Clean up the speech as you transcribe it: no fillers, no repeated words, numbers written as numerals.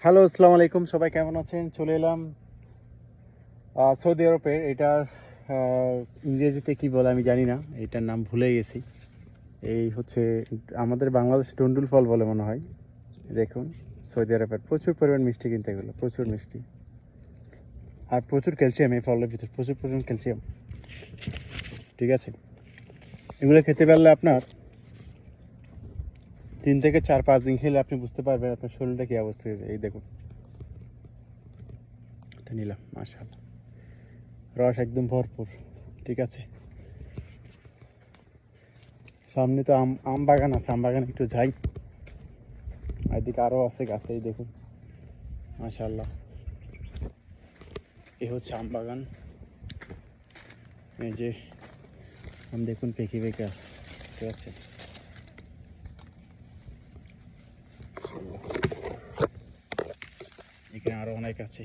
Hello, আসসালামু আলাইকুম। সবাই কেমন আছেন? চলে এলাম সৌদি আরবের। এটার ইংরেজিতে কি বলে আমি জানি না, এটার নাম ভুলে গেছি। এই হচ্ছে আমাদের বাংলাদেশে টন্ডুল ফল বলে মনে হয়। দেখুন, সৌদি আরবের প্রচুর পরিমাণ মিষ্টি, কিনতে এগুলো প্রচুর মিষ্টি আর প্রচুর ক্যালসিয়াম। এই ফলের ভিতরে প্রচুর পরিমাণ ক্যালসিয়াম। ঠিক আছে, এগুলো খেতে পারলে আপনার 3 থেকে 4-5 দিন খেলে আপনি বুঝতে পারবেন আপনার শরীরটা কী অবস্থা হয়েছে। এই দেখুন, এটা নিলাম, মাশাআল্লাহ, রস একদম ভরপুর। ঠিক আছে, সামনে তো আম বাগান আছে, আম বাগানে একটু যাই। এদিকে আরও আছে গাছে, এই দেখুন, মাশাআল্লাহ। এ হচ্ছে আম বাগান। এই যে আম দেখুন পেকে পেকে আছে, ঠিক আছে। এখানে আরও অনেক আছে।